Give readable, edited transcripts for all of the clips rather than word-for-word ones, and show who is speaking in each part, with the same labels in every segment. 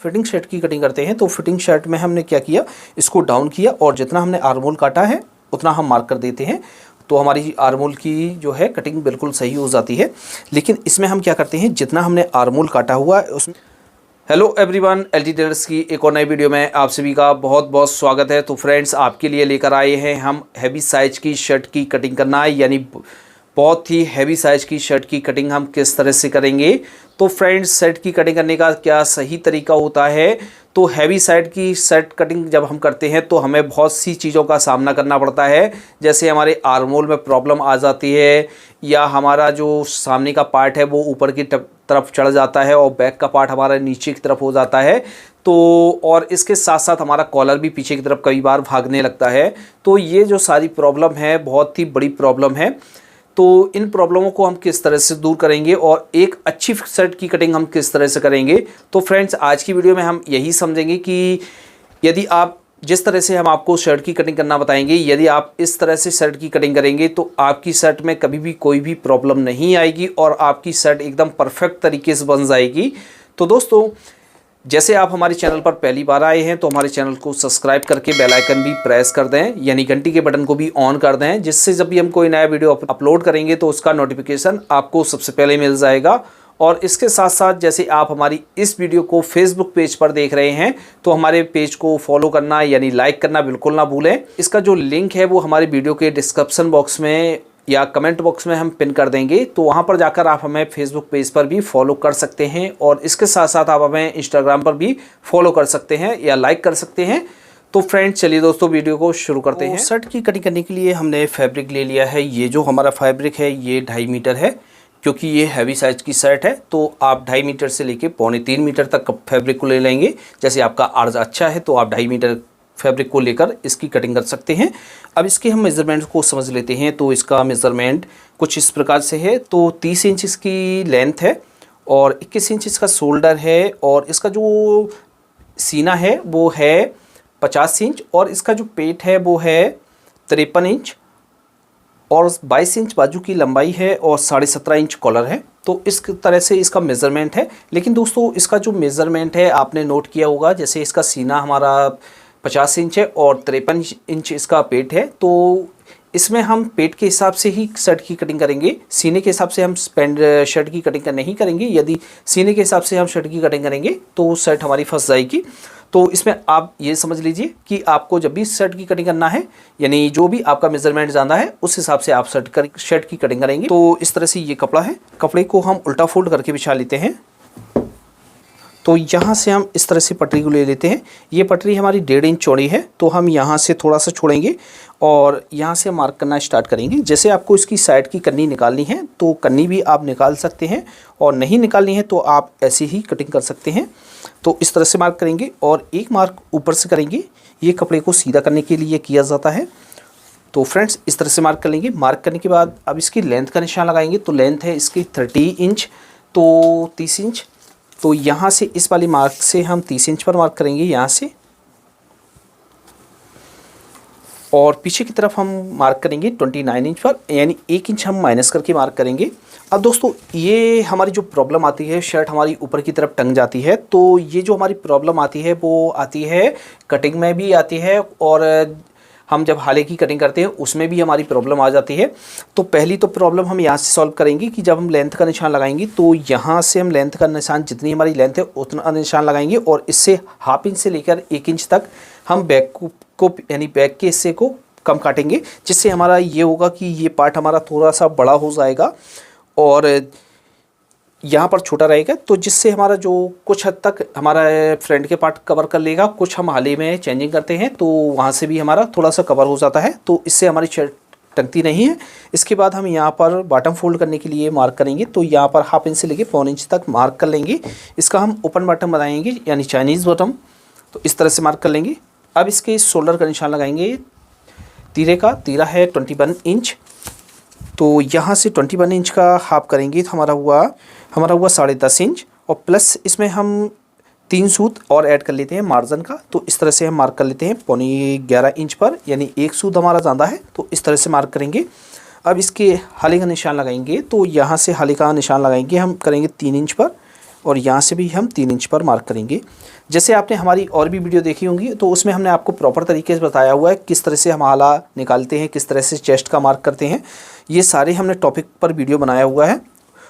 Speaker 1: Fitting shirt की cutting करते हैं तो फिटिंग शर्ट में हमने क्या किया, इसको डाउन किया और जितना हमने आर्मोल काटा है उतना हम मार्क कर देते हैं, तो हमारी आर्मोल की जो है कटिंग बिल्कुल सही हो जाती है। लेकिन इसमें हम क्या करते हैं, जितना हमने आर्मोल काटा हुआ है उसमें। हेलो एवरीवन, एलजी टेलर्स की एक और नई वीडियो में आप सभी का बहुत बहुत स्वागत है। तो फ्रेंड्स, आपके लिए लेकर आए हैं हम हैवी साइज की शर्ट की कटिंग करना है, यानी बहुत ही हैवी साइज की शर्ट की कटिंग हम किस तरह से करेंगे। तो फ्रेंड्स, शर्ट की कटिंग करने का क्या सही तरीका होता है। तो हैवी साइड की शर्ट कटिंग जब हम करते हैं तो हमें बहुत सी चीज़ों का सामना करना पड़ता है, जैसे हमारे आर्मोल में प्रॉब्लम आ जाती है, या हमारा जो सामने का पार्ट है वो ऊपर की तरफ चढ़ जाता है और बैक का पार्ट हमारा नीचे की तरफ हो जाता है। तो और इसके साथ साथ हमारा कॉलर भी पीछे की तरफ कई बार भागने लगता है। तो ये जो सारी प्रॉब्लम है बहुत ही बड़ी प्रॉब्लम है। तो इन प्रॉब्लमों को हम किस तरह से दूर करेंगे और एक अच्छी शर्ट की कटिंग हम किस तरह से करेंगे। तो फ्रेंड्स, आज की वीडियो में हम यही समझेंगे कि यदि आप जिस तरह से हम आपको शर्ट की कटिंग करना बताएंगे, यदि आप इस तरह से शर्ट की कटिंग करेंगे तो आपकी शर्ट में कभी भी कोई भी प्रॉब्लम नहीं आएगी और आपकी शर्ट एकदम परफेक्ट तरीके से बन जाएगी। तो दोस्तों, जैसे आप हमारे चैनल पर पहली बार आए हैं तो हमारे चैनल को सब्सक्राइब करके बेल आइकन भी प्रेस कर दें, यानी घंटी के बटन को भी ऑन कर दें, जिससे जब भी हम कोई नया वीडियो अपलोड करेंगे तो उसका नोटिफिकेशन आपको सबसे पहले मिल जाएगा। और इसके साथ साथ जैसे आप हमारी इस वीडियो को फेसबुक पेज पर देख रहे हैं तो हमारे पेज को फॉलो करना यानी लाइक करना बिल्कुल ना भूलें। इसका जो लिंक है वो हमारे वीडियो के डिस्क्रिप्शन बॉक्स में या कमेंट बॉक्स में हम पिन कर देंगे, तो वहाँ पर जाकर आप हमें फेसबुक पेज पर भी फॉलो कर सकते हैं और इसके साथ साथ आप हमें इंस्टाग्राम पर भी फॉलो कर सकते हैं या लाइक कर सकते हैं। तो फ्रेंड्स, चलिए दोस्तों वीडियो को शुरू करते हैं। शर्ट की कटिंग करने के लिए हमने फैब्रिक ले लिया है। ये जो हमारा फैब्रिक है ये 2.5 मीटर है, क्योंकि ये हैवी साइज की शर्ट है तो आप 2.5 मीटर से लेके 2.25 मीटर तक फैब्रिक को ले लेंगे। जैसे आपका अर्ज अच्छा है तो आप 2.5 मीटर फैब्रिक को लेकर इसकी कटिंग कर सकते हैं। अब इसके हम मेज़रमेंट को समझ लेते हैं। तो इसका मेज़रमेंट कुछ इस प्रकार से है। तो 30 इंच इसकी लेंथ है और 21 इंच इसका शोल्डर है और इसका जो सीना है वो है 50 इंच और इसका जो पेट है वो है 53 इंच और 22 इंच बाजू की लंबाई है और 17.5 इंच कॉलर है। तो इस तरह से इसका मेज़रमेंट है। लेकिन दोस्तों, इसका जो मेज़रमेंट है आपने नोट किया होगा, जैसे इसका सीना हमारा 50 इंच है और 53 इंच इसका पेट है। तो इसमें हम पेट के हिसाब से ही शर्ट की कटिंग करेंगे, सीने के हिसाब से हम शर्ट की कटिंग नहीं करेंगे। यदि सीने के हिसाब से हम शर्ट की कटिंग करेंगे तो शर्ट हमारी फंस जाएगी। तो इसमें आप ये समझ लीजिए कि आपको जब भी शर्ट की कटिंग करना है, यानी जो भी आपका मेजरमेंट जाना है उस हिसाब से आप शर्ट की कटिंग करेंगे। तो इस तरह से ये कपड़ा है, कपड़े को हम उल्टा फोल्ड करके बिछा लेते हैं। तो यहाँ से हम इस तरह से पटरी को ले लेते हैं। ये पटरी हमारी 1.5 इंच चौड़ी है, तो हम यहाँ से थोड़ा सा छोड़ेंगे और यहाँ से मार्क करना स्टार्ट करेंगे। जैसे आपको इसकी साइड की कन्नी निकालनी है तो कन्नी भी आप निकाल सकते हैं और नहीं निकालनी है तो आप ऐसे ही कटिंग कर सकते हैं। तो इस तरह से मार्क करेंगे और एक मार्क ऊपर से करेंगे। ये कपड़े को सीधा करने के लिए किया जाता है। तो फ्रेंड्स, इस तरह से मार्क कर लेंगे। मार्क करने के बाद अब इसकी लेंथ का निशान लगाएंगे। तो लेंथ है इसकी 30 इंच, तो 30 इंच। तो यहाँ से इस वाली मार्क से हम 30 इंच पर मार्क करेंगे यहाँ से, और पीछे की तरफ हम मार्क करेंगे 29 इंच पर, यानी 1 इंच हम माइनस करके मार्क करेंगे। अब दोस्तों, ये हमारी जो प्रॉब्लम आती है, शर्ट हमारी ऊपर की तरफ टंग जाती है। तो ये जो हमारी प्रॉब्लम आती है वो आती है कटिंग में भी आती है और हम जब हाले की कटिंग करते हैं उसमें भी हमारी प्रॉब्लम आ जाती है। तो पहली तो प्रॉब्लम हम यहाँ से सॉल्व करेंगे कि जब हम लेंथ का निशान लगाएंगे तो यहाँ से हम लेंथ का निशान, जितनी हमारी लेंथ है उतना निशान लगाएंगे और इससे 1/2 इंच से लेकर 1 इंच तक हम बैक को यानी बैक के हिस्से को कम काटेंगे, जिससे हमारा ये होगा कि ये पार्ट हमारा थोड़ा सा बड़ा हो जाएगा और यहाँ पर छोटा रहेगा। तो जिससे हमारा जो कुछ हद तक हमारा फ्रंट के पार्ट कवर कर लेगा, कुछ हम हाले में चेंजिंग करते हैं तो वहाँ से भी हमारा थोड़ा सा कवर हो जाता है। तो इससे हमारी शर्ट टंगती नहीं है। इसके बाद हम यहाँ पर बॉटम फोल्ड करने के लिए मार्क करेंगे। तो यहाँ पर 1/2 इंच से लेके 1 इंच तक मार्क कर लेंगे। इसका हम ओपन बॉटम बनाएंगे, यानी चाइनीज़ बॉटम। तो इस तरह से मार्क कर लेंगे। अब इसके शोल्डर का निशान लगाएंगे। तीरा है 21 इंच। तो यहाँ से 21 इंच का हाफ करेंगे तो हमारा हुआ 10.5 इंच और प्लस इसमें हम 3 सूत और ऐड कर लेते हैं मार्जिन का। तो इस तरह से हम मार्क कर लेते हैं 11.25 इंच पर, यानी 1 सूत हमारा ज़्यादा है। तो इस तरह से मार्क करेंगे। अब इसके हाले का निशान लगाएंगे। तो यहाँ से हाले का निशान लगाएंगे हम, करेंगे 3 इंच पर और यहाँ से भी हम 3 इंच पर मार्क करेंगे। जैसे आपने हमारी और भी वीडियो देखी होंगी तो उसमें हमने आपको प्रॉपर तरीके से बताया हुआ है किस तरह से हम आला निकालते हैं, किस तरह से चेस्ट का मार्क करते हैं। ये सारे हमने टॉपिक पर वीडियो बनाया हुआ है।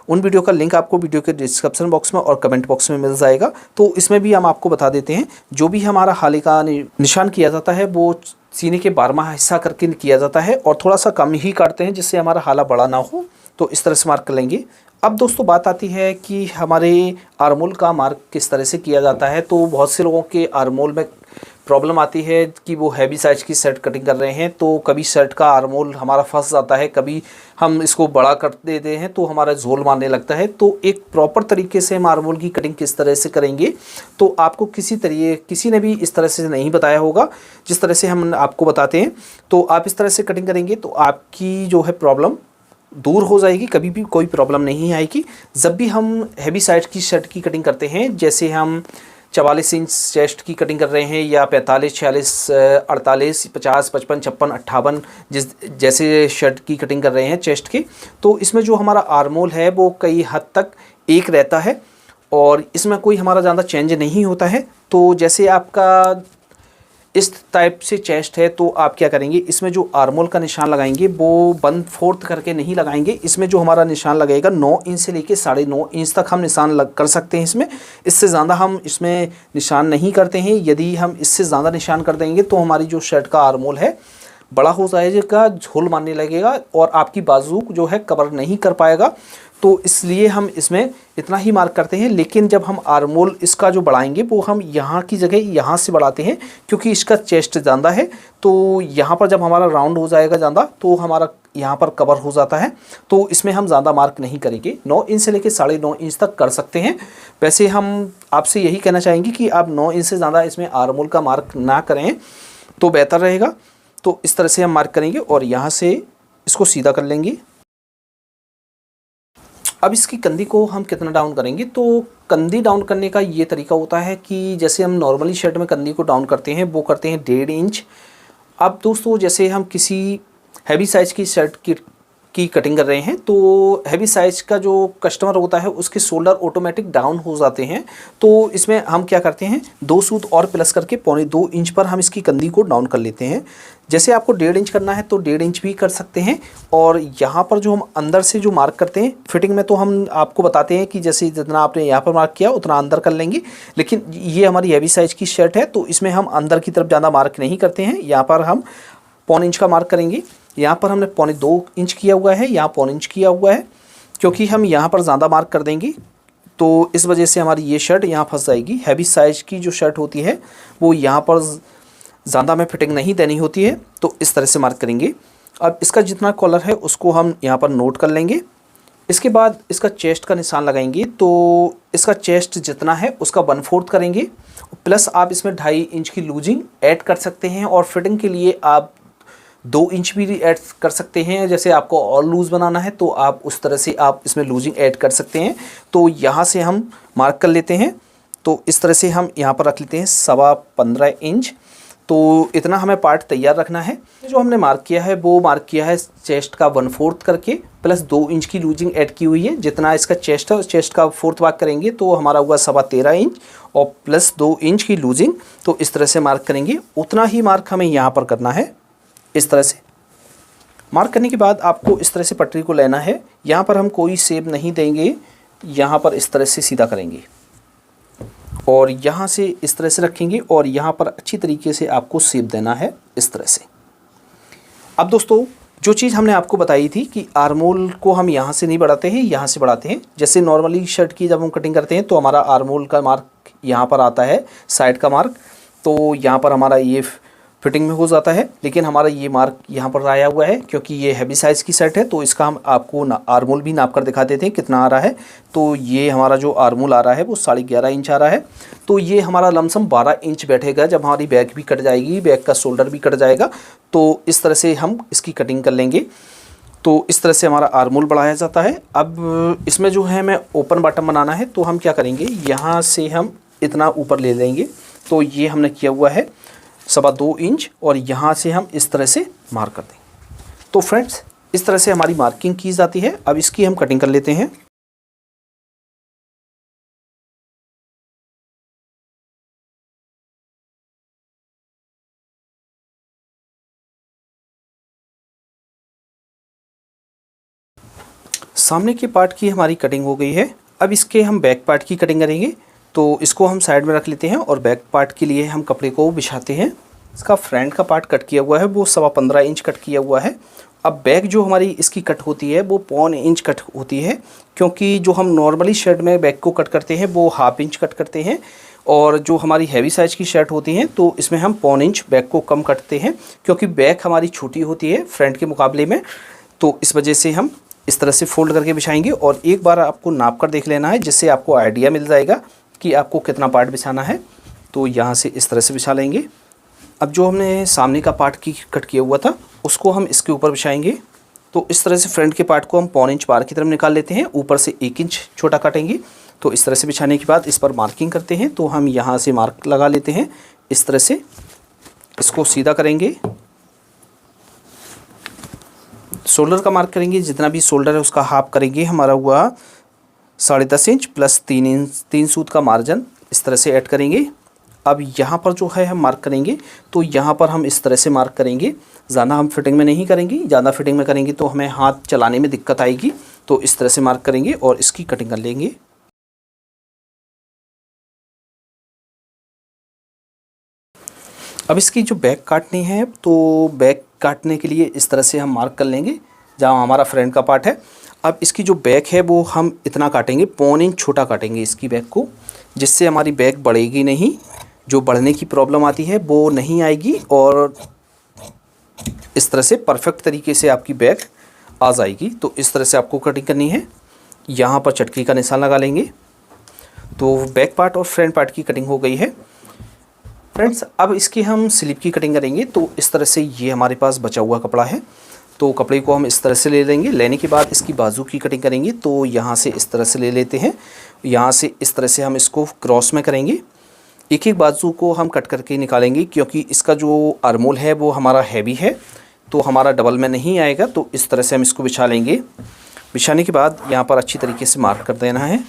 Speaker 1: उन वीडियो का लिंक आपको वीडियो के डिस्क्रिप्शन बॉक्स में और कमेंट बॉक्स में मिल जाएगा। तो इसमें भी हम आपको बता देते हैं जो भी हमारा हाले का निशान किया जाता है वो सीने के 12वां हिस्सा करके किया जाता है और थोड़ा सा कम ही काटते हैं जिससे हमारा हाला बड़ा ना हो। तो इस तरह से मार्क कर लेंगे। अब दोस्तों बात आती है कि हमारे आर्मोल का मार्क किस तरह से किया जाता है। तो बहुत से लोगों के आर्मोल में प्रॉब्लम आती है कि वो हैवी साइज़ की शर्ट कटिंग कर रहे हैं तो कभी शर्ट का आर्मोल हमारा फंस जाता है, कभी हम इसको बड़ा कर देते हैं तो हमारा झोल मारने लगता है। तो एक प्रॉपर तरीके से हम आर्मोल की कटिंग किस तरह से करेंगे तो आपको किसी ने भी इस तरह से नहीं बताया होगा जिस तरह से हम आपको बताते हैं। तो आप इस तरह से कटिंग करेंगे तो आपकी जो है प्रॉब्लम दूर हो जाएगी, कभी भी कोई प्रॉब्लम नहीं आएगी। जब भी हम हैवी साइज की शर्ट की कटिंग करते हैं, जैसे हम 44 इंच चेस्ट की कटिंग कर रहे हैं या 45, 46, 48, 50, 55, 56, 58 जैसे शर्ट की कटिंग कर रहे हैं चेस्ट की, तो इसमें जो हमारा आर्मोल है वो कई हद तक एक रहता है और इसमें कोई हमारा ज़्यादा चेंज नहीं होता है। तो जैसे आपका इस टाइप से चेस्ट है तो आप क्या करेंगे, इसमें जो आर्मोल का निशान लगाएंगे वो 1/4 करके नहीं लगाएंगे। इसमें जो हमारा निशान लगेगा 9 इंच से लेके 9.5 इंच तक हम निशान कर सकते हैं इसमें। इससे ज़्यादा हम इसमें निशान नहीं करते हैं। यदि हम इससे ज़्यादा निशान कर देंगे तो हमारी जो शर्ट का आर्मोल है बड़ा हो जाएगा, झोल मारने लगेगा और आपकी बाजू जो है कवर नहीं कर पाएगा। तो इसलिए हम इसमें इतना ही मार्क करते हैं। लेकिन जब हम आर्मोल इसका जो बढ़ाएंगे वो हम यहाँ की जगह यहाँ से बढ़ाते हैं क्योंकि इसका चेस्ट ज़्यादा है। तो यहाँ पर जब हमारा राउंड हो जाएगा ज़्यादा तो हमारा यहाँ पर कवर हो जाता है। तो इसमें हम ज़्यादा मार्क नहीं करेंगे, 9 इंच से लेकर 9.5 इंच तक कर सकते हैं। वैसे हम आपसे यही कहना चाहेंगे कि आप 9 इंच से ज़्यादा इसमें आर्मोल का मार्क ना करें तो बेहतर रहेगा। तो इस तरह से हम मार्क करेंगे और यहाँ से इसको सीधा कर लेंगे। अब इसकी कंधी को हम कितना डाउन करेंगे, तो कंधी डाउन करने का ये तरीका होता है कि जैसे हम नॉर्मली शर्ट में कंधी को डाउन करते हैं वो करते हैं 1.5 इंच। अब दोस्तों जैसे हम किसी हैवी साइज़ की शर्ट की कटिंग कर रहे हैं तो हैवी साइज़ का जो कस्टमर होता है उसके शोल्डर ऑटोमेटिक डाउन हो जाते हैं। तो इसमें हम क्या करते हैं, 2 सूत और प्लस करके 1.25 इंच पर हम इसकी कंधी को डाउन कर लेते हैं। जैसे आपको 1.5 इंच करना है तो 1.5 इंच भी कर सकते हैं। और यहाँ पर जो हम अंदर से जो मार्क करते हैं फिटिंग में, तो हम आपको बताते हैं कि जैसे जितना आपने यहाँ पर मार्क किया उतना अंदर कर लेंगे। लेकिन ये हमारी हैवी साइज़ की शर्ट है तो इसमें हम अंदर की तरफ ज़्यादा मार्क नहीं करते हैं। यहाँ पर हम 1.25 इंच का मार्क करेंगे। यहाँ पर हमने 1.25 इंच किया हुआ है, यहाँ 1.25 इंच किया हुआ है क्योंकि हम यहाँ पर ज़्यादा मार्क कर देंगे तो इस वजह से हमारी ये शर्ट यहाँ फंस जाएगी। हैवी साइज़ की जो शर्ट होती है वो यहाँ पर ज़्यादा में फिटिंग नहीं देनी होती है। तो इस तरह से मार्क करेंगे। अब इसका जितना कॉलर है उसको हम यहाँ पर नोट कर लेंगे। इसके बाद इसका चेस्ट का निशान लगाएंगे तो इसका चेस्ट जितना है उसका 1/4 करेंगे, प्लस आप इसमें 2.5 इंच की लूजिंग ऐड कर सकते हैं और फिटिंग के लिए आप 2 इंच भी ऐड कर सकते हैं। जैसे आपको और लूज़ बनाना है तो आप उस तरह से आप इसमें लूजिंग ऐड कर सकते हैं। तो यहाँ से हम मार्क कर लेते हैं। तो इस तरह से हम यहाँ पर रख लेते हैं 15.25 इंच। तो इतना हमें पार्ट तैयार रखना है। जो हमने मार्क किया है वो मार्क किया है चेस्ट का 1/4 करके, प्लस 2 इंच की लूजिंग ऐड की हुई है। जितना इसका चेस्ट है उस चेस्ट का 4th भाग करेंगे तो हमारा हुआ 13.25 इंच और प्लस 2 इंच की लूजिंग। तो इस तरह से मार्क करेंगे। उतना ही मार्क हमें यहाँ पर करना है। इस तरह से मार्क करने के बाद आपको इस तरह से पटरी को लेना है। यहाँ पर हम कोई शेप नहीं देंगे, यहाँ पर इस तरह से सीधा करेंगे और यहाँ से इस तरह से रखेंगे और यहाँ पर अच्छी तरीके से आपको शेप देना है इस तरह से। अब दोस्तों जो चीज़ हमने आपको बताई थी कि आर्मोल को हम यहाँ से नहीं बढ़ाते हैं, यहाँ से बढ़ाते हैं। जैसे नॉर्मली शर्ट की जब हम कटिंग करते हैं तो हमारा आर्मोल का मार्क यहाँ पर आता है, साइड का मार्क, तो यहाँ पर हमारा ये फिटिंग में हो जाता है। लेकिन हमारा ये मार्क यहाँ पर आया हुआ है क्योंकि ये हैवी साइज़ की शर्ट है तो इसका हम आपको आर्मोल भी नाप कर दिखा देते हैं कितना आ रहा है। तो ये हमारा जो आर्मोल आ रहा है वो 11.5 इंच आ रहा है। तो ये हमारा लमसम 12 इंच बैठेगा जब हमारी बैक भी कट जाएगी, बैक का शोल्डर भी कट जाएगा। तो इस तरह से हम इसकी कटिंग कर लेंगे। तो इस तरह से हमारा आर्मोल बढ़ाया जाता है। अब इसमें जो है हमें ओपन बॉटम बनाना है तो हम क्या करेंगे, यहाँ से हम इतना ऊपर ले लेंगे। तो ये हमने किया हुआ है 2.25 इंच और यहाँ से हम इस तरह से मार्क कर देंगे। तो फ्रेंड्स इस तरह से हमारी मार्किंग की जाती है। अब इसकी हम कटिंग कर लेते हैं। सामने के पार्ट की हमारी कटिंग हो गई है। अब इसके हम बैक पार्ट की कटिंग करेंगे, तो इसको हम साइड में रख लेते हैं और बैक पार्ट के लिए हम कपड़े को बिछाते हैं। इसका फ्रंट का पार्ट कट किया हुआ है, वो 15.25 इंच कट किया हुआ है। अब बैक जो हमारी इसकी कट होती है वो 1.25 इंच कट होती है, क्योंकि जो हम नॉर्मली शर्ट में बैक को कट करते हैं वो 1/2 इंच कट करते हैं, और जो हमारी हैवी साइज़ की शर्ट होती हैं तो इसमें हम 1.25 इंच बैक को कम कटते हैं, क्योंकि बैक हमारी छोटी होती है फ्रंट के मुकाबले में। तो इस वजह से हम इस तरह से फ़ोल्ड करके बिछाएंगे, और एक बार आपको नाप कर देख लेना है, जिससे आपको आइडिया मिल जाएगा कि आपको कितना पार्ट बिछाना है। तो यहाँ से इस तरह से बिछा लेंगे। अब जो हमने सामने का पार्ट की कट किया हुआ था उसको हम इसके ऊपर बिछाएंगे। तो इस तरह से फ्रंट के पार्ट को हम 1.25 इंच बाहर की तरफ निकाल लेते हैं, ऊपर से 1 इंच छोटा काटेंगे। तो इस तरह से बिछाने के बाद इस पर मार्किंग करते हैं, तो हम यहाँ से मार्क लगा लेते हैं। इस तरह से इसको सीधा करेंगे, शोल्डर का मार्क करेंगे, जितना भी शोल्डर है उसका हाफ करेंगे। हमारा हुआ 10.5 इंच प्लस 3 सूत का मार्जिन इस तरह से ऐड करेंगे। अब यहाँ पर जो है हम मार्क करेंगे, तो यहाँ पर हम इस तरह से मार्क करेंगे। ज़्यादा हम फिटिंग में नहीं करेंगे, ज़्यादा फिटिंग में करेंगे तो हमें हाथ चलाने में दिक्कत आएगी। तो इस तरह से मार्क करेंगे और इसकी कटिंग कर लेंगे। अब इसकी जो बैक काटनी है, तो बैक काटने के लिए इस तरह से हम मार्क कर लेंगे जहाँ हमारा फ्रंट का पार्ट है। अब इसकी जो बैक है वो हम इतना काटेंगे, 1.25 इंच छोटा काटेंगे इसकी बैक को, जिससे हमारी बैक बढ़ेगी नहीं, जो बढ़ने की प्रॉब्लम आती है वो नहीं आएगी, और इस तरह से परफेक्ट तरीके से आपकी बैक आ जाएगी। तो इस तरह से आपको कटिंग करनी है। यहाँ पर चटकी का निशान लगा लेंगे। तो बैक पार्ट और फ्रंट पार्ट की कटिंग हो गई है फ्रेंड्स। अब इसकी हम स्लीव की कटिंग करेंगे। तो इस तरह से ये हमारे पास बचा हुआ कपड़ा है, तो कपड़े को हम इस तरह से ले लेंगे। लेने के बाद इसकी बाजू की कटिंग करेंगे, तो यहाँ से इस तरह से ले लेते हैं। यहाँ से इस तरह से हम इसको क्रॉस में करेंगे, एक एक बाजू को हम कट करके निकालेंगे, क्योंकि इसका जो आर्मोल है वो हमारा हैवी है, तो हमारा डबल में नहीं आएगा। तो इस तरह से हम इसको बिछा लेंगे। बिछाने के बाद यहाँ पर अच्छी तरीके से मार्क कर देना है।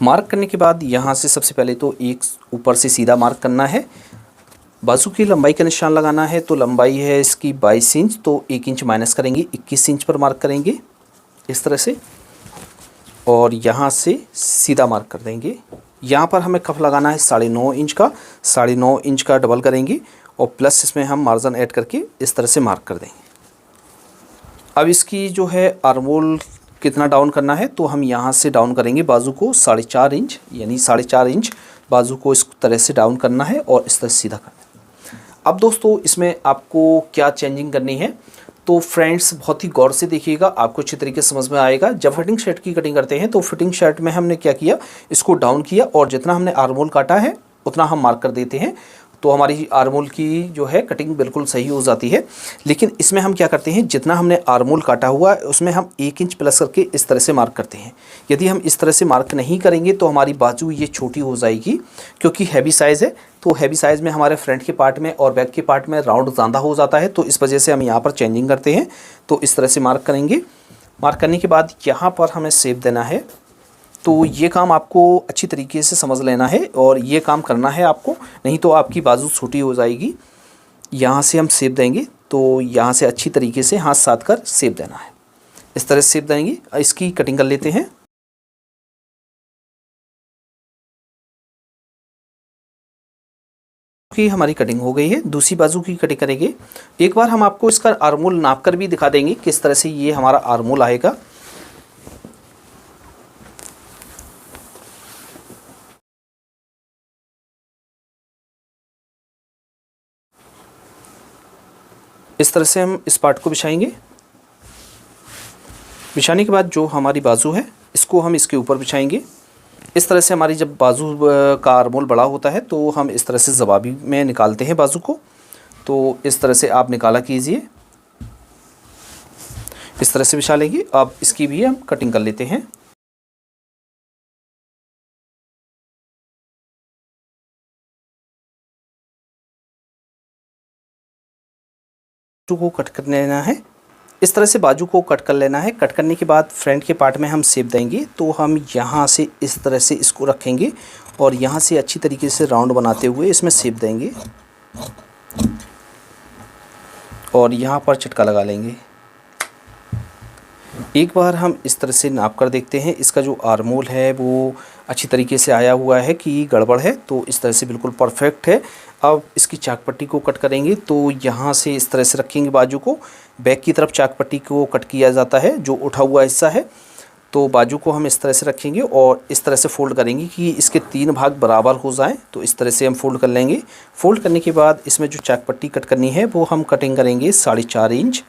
Speaker 1: मार्क करने के बाद यहाँ से सबसे पहले तो एक ऊपर से सीधा मार्क करना है। बाजू की लंबाई का निशान लगाना है, तो लंबाई है इसकी 22 इंच, तो 1 इंच माइनस करेंगे, 21 इंच पर मार्क करेंगे इस तरह से, और यहाँ से सीधा मार्क कर देंगे। यहाँ पर हमें कफ लगाना है 9.5 इंच का, 9.5 इंच का डबल करेंगे, और प्लस इसमें हम मार्जिन ऐड करके इस तरह से मार्क कर देंगे। अब इसकी जो है आर्मोल कितना डाउन करना है, तो हम यहाँ से डाउन करेंगे बाजू को 4.5 इंच, यानी 4.5 इंच बाजू को इस तरह से डाउन करना है और इस तरह सीधा करना है। अब दोस्तों इसमें आपको क्या चेंजिंग करनी है, तो फ्रेंड्स बहुत ही गौर से देखिएगा, आपको अच्छी तरीके से समझ में आएगा। जब फिटिंग शर्ट की कटिंग करते हैं तो फिटिंग शर्ट में हमने क्या किया, इसको डाउन किया, और जितना हमने आर्मोल काटा है उतना हम मार्क कर देते हैं, तो हमारी आर्मोल की जो है कटिंग बिल्कुल सही हो जाती है। लेकिन इसमें हम क्या करते हैं, जितना हमने आर्मोल काटा हुआ है उसमें हम 1 इंच प्लस करके इस तरह से मार्क करते हैं। यदि हम इस तरह से मार्क नहीं करेंगे तो हमारी बाजू ये छोटी हो जाएगी, क्योंकि हैवी साइज़ है। तो हैवी साइज़ में हमारे फ्रंट के पार्ट में और बैक के पार्ट में राउंड ज़्यादा हो जाता है, तो इस वजह से हम यहाँ पर चेंजिंग करते हैं। तो इस तरह से मार्क करेंगे। मार्क करने के बाद यहाँ पर हमें शेप देना है, तो ये काम आपको अच्छी तरीके से समझ लेना है और ये काम करना है आपको, नहीं तो आपकी बाजू छोटी हो जाएगी। यहाँ से हम शेप देंगे, तो यहाँ से अच्छी तरीके से हाथ साथ कर शेप देना है, इस तरह से शेप देंगे। इसकी कटिंग कर लेते हैं। की हमारी कटिंग हो गई है, दूसरी बाजू की कटिंग करेंगे। एक बार हम आपको इसका आर्मोल नाप कर भी दिखा देंगे किस तरह से ये हमारा आर्मोल आएगा। इस तरह से हम इस पार्ट को बिछाएंगे। बिछाने के बाद जो हमारी बाजू है इसको हम इसके ऊपर बिछाएंगे। इस तरह से हमारी जब बाजू का आर्मोल बड़ा होता है तो हम इस तरह से जवाबी में निकालते हैं बाजू को। तो इस तरह से आप निकाला कीजिए, इस तरह से बिछा लेंगे। अब इसकी भी हम कटिंग कर लेते हैं। को कट कर लेना है, इस तरह से बाजू को कट कर लेना है। कट करने के बाद फ्रंट के पार्ट में हम शेप देंगे, तो हम यहाँ से इस तरह से इसको रखेंगे और यहाँ से अच्छी तरीके से राउंड बनाते हुए इसमें शेप देंगे और यहाँ पर चटका लगा लेंगे। एक बार हम इस तरह से नाप कर देखते हैं, इसका जो आर्मोल है वो अच्छी तरीके से आया हुआ है कि गड़बड़ है, तो इस तरह से बिल्कुल परफेक्ट है। अब इसकी चाक पट्टी को कट करेंगे, तो यहाँ से इस तरह से रखेंगे बाजू को, बैक की तरफ चाक पट्टी को कट किया जाता है, जो उठा हुआ हिस्सा है। तो बाजू को हम इस तरह से रखेंगे और इस तरह से फ़ोल्ड करेंगे कि इसके 3 भाग बराबर हो जाएं। तो इस तरह से हम फ़ोल्ड कर लेंगे। फ़ोल्ड करने के बाद इसमें जो चाक पट्टी कट करनी है वो हम कटिंग करेंगे 4.5 इंच,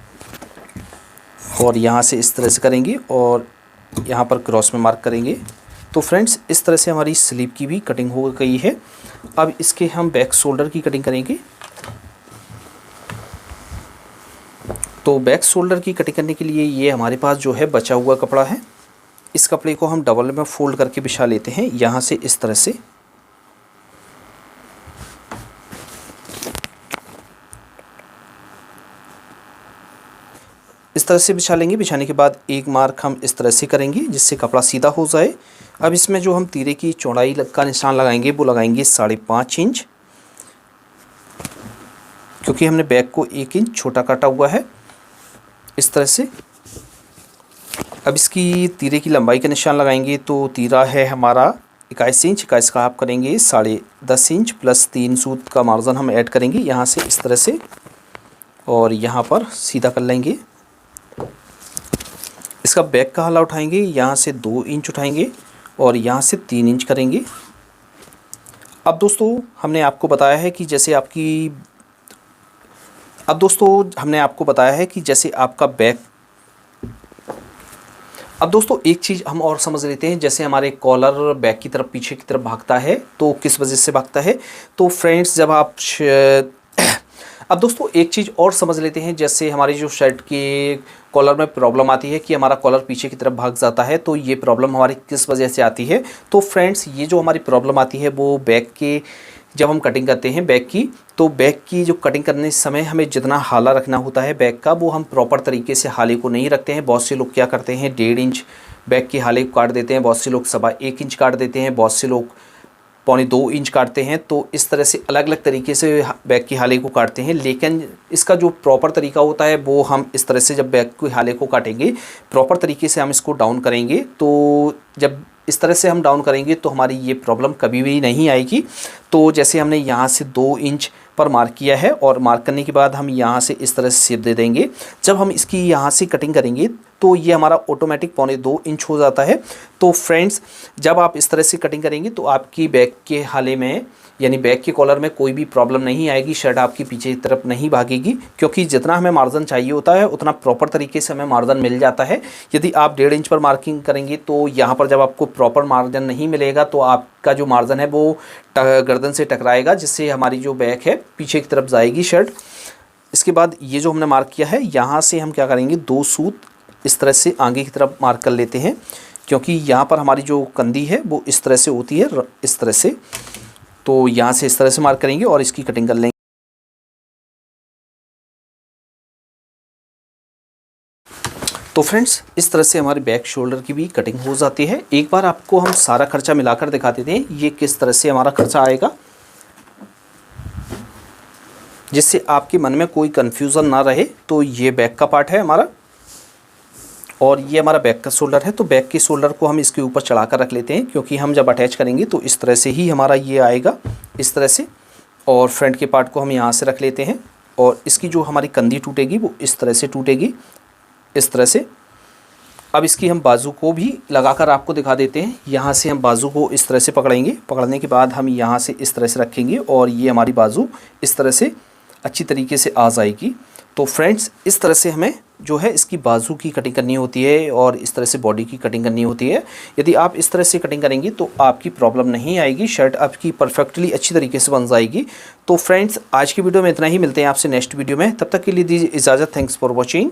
Speaker 1: और यहाँ से इस तरह से करेंगे और यहाँ पर क्रॉस में मार्क करेंगे। तो फ्रेंड्स, इस तरह से हमारी स्लीव की भी कटिंग हो गई है। अब इसके हम बैक शोल्डर की कटिंग करेंगे। तो बैक शोल्डर की कटिंग करने के लिए ये हमारे पास जो है बचा हुआ कपड़ा है, इस कपड़े को हम डबल में फ़ोल्ड करके बिछा लेते हैं, यहाँ से इस तरह से। इस तरह से बिछा लेंगे। बिछाने के बाद एक मार्क हम इस तरह से करेंगे जिससे कपड़ा सीधा हो जाए। अब इसमें जो हम तीरे की चौड़ाई का निशान लगाएंगे वो लगाएंगे 5.5 इंच, क्योंकि हमने बैक को 1 इंच छोटा काटा हुआ है, इस तरह से। अब इसकी तीरे की लंबाई का निशान लगाएंगे, तो तीरा है हमारा 21 इंच, 21 का आप करेंगे 10.5 इंच प्लस 3 सूत का मार्जिन हम ऐड करेंगे यहाँ से इस तरह से, और यहाँ पर सीधा कर लेंगे। इसका बैक का हला उठाएंगे, यहाँ से 2 इंच उठाएंगे और यहाँ से 3 इंच करेंगे। अब दोस्तों हमने आपको बताया है कि जैसे आपका बैक। अब दोस्तों एक चीज़ हम और समझ लेते हैं, जैसे हमारे कॉलर बैक की तरफ पीछे की तरफ भागता है तो किस वजह से भागता है। तो फ्रेंड्स अब दोस्तों एक चीज़ और समझ लेते हैं, जैसे हमारी जो शर्ट के कॉलर में प्रॉब्लम आती है कि हमारा कॉलर पीछे की तरफ भाग जाता है, तो ये प्रॉब्लम हमारी किस वजह से आती है। तो फ्रेंड्स, ये जो हमारी प्रॉब्लम आती है वो बैक के जब हम कटिंग करते हैं बैक की, तो बैक की जो कटिंग करने समय हमें जितना हाला रखना होता है बैक का, वो हम प्रॉपर तरीके से हाले को नहीं रखते हैं। बहुत से लोग क्या करते हैं 1.5 इंच बैक के हाले को काट देते हैं, बहुत से लोग 1.25 इंच काट देते हैं, बहुत से लोग 1.25 इंच काटते हैं। तो इस तरह से अलग अलग तरीके से बैक की हाले को काटते हैं, लेकिन इसका जो प्रॉपर तरीका होता है वो हम इस तरह से जब बैक के हाले को काटेंगे प्रॉपर तरीके से हम इसको डाउन करेंगे, तो जब इस तरह से हम डाउन करेंगे तो हमारी ये प्रॉब्लम कभी भी नहीं आएगी। तो जैसे हमने यहाँ से 2 इंच पर मार्क किया है और मार्क करने के बाद हम यहाँ से इस तरह से शेप दे देंगे। जब हम इसकी यहाँ से कटिंग करेंगे तो ये हमारा ऑटोमेटिक 1.25 इंच हो जाता है। तो फ्रेंड्स, जब आप इस तरह से कटिंग करेंगे तो आपकी बैक के हाले में यानी बैक के कॉलर में कोई भी प्रॉब्लम नहीं आएगी, शर्ट आपकी पीछे की तरफ नहीं भागेगी, क्योंकि जितना हमें मार्जिन चाहिए होता है उतना प्रॉपर तरीके से हमें मार्जिन मिल जाता है। यदि आप 1.5 इंच पर मार्किंग करेंगे तो यहाँ पर जब आपको प्रॉपर मार्जिन नहीं मिलेगा तो आपका जो मार्जिन है वो गर्दन से टकराएगा, जिससे हमारी जो बैक है पीछे की तरफ जाएगी शर्ट। इसके बाद ये जो हमने मार्क किया है यहाँ से हम क्या करेंगे 2 सूत इस तरह से आगे की तरफ मार्क कर लेते हैं, क्योंकि यहाँ पर हमारी जो कंधी है वो इस तरह से होती है, इस तरह से। तो यहाँ से इस तरह से मार्क करेंगे और इसकी कटिंग कर लेंगे। तो फ्रेंड्स, इस तरह से हमारे बैक शोल्डर की भी कटिंग हो जाती है। एक बार आपको हम सारा खर्चा मिलाकर दिखा देते हैं ये किस तरह से हमारा खर्चा आएगा, जिससे आपके मन में कोई कन्फ्यूज़न ना रहे। तो ये बैक का पार्ट है हमारा और ये हमारा बैक का शोल्डर है। तो बैक के शोल्डर को हम इसके ऊपर चढ़ा कर रख लेते हैं, क्योंकि हम जब अटैच करेंगे तो इस तरह से ही हमारा ये आएगा, इस तरह से। और फ्रंट के पार्ट को हम यहाँ से रख लेते हैं और इसकी जो हमारी कंधी टूटेगी वो इस तरह से टूटेगी, इस तरह से। अब इसकी हम बाजू को भी लगाकर आपको दिखा देते हैं। यहाँ से हम बाजू को इस तरह से पकड़ेंगे, पकड़ने के बाद हम यहाँ से इस तरह से रखेंगे और ये हमारी बाजू इस तरह से अच्छी तरीके से आ जाएगी। तो फ्रेंड्स, इस तरह से हमें जो है इसकी बाजू की कटिंग करनी होती है और इस तरह से बॉडी की कटिंग करनी होती है। यदि आप इस तरह से कटिंग करेंगे तो आपकी प्रॉब्लम नहीं आएगी, शर्ट आपकी परफेक्टली अच्छी तरीके से बन जाएगी। तो फ्रेंड्स, आज की वीडियो में इतना ही, मिलते हैं आपसे नेक्स्ट वीडियो में। तब तक के लिए दीजिए इजाज़त। Thanks for watching.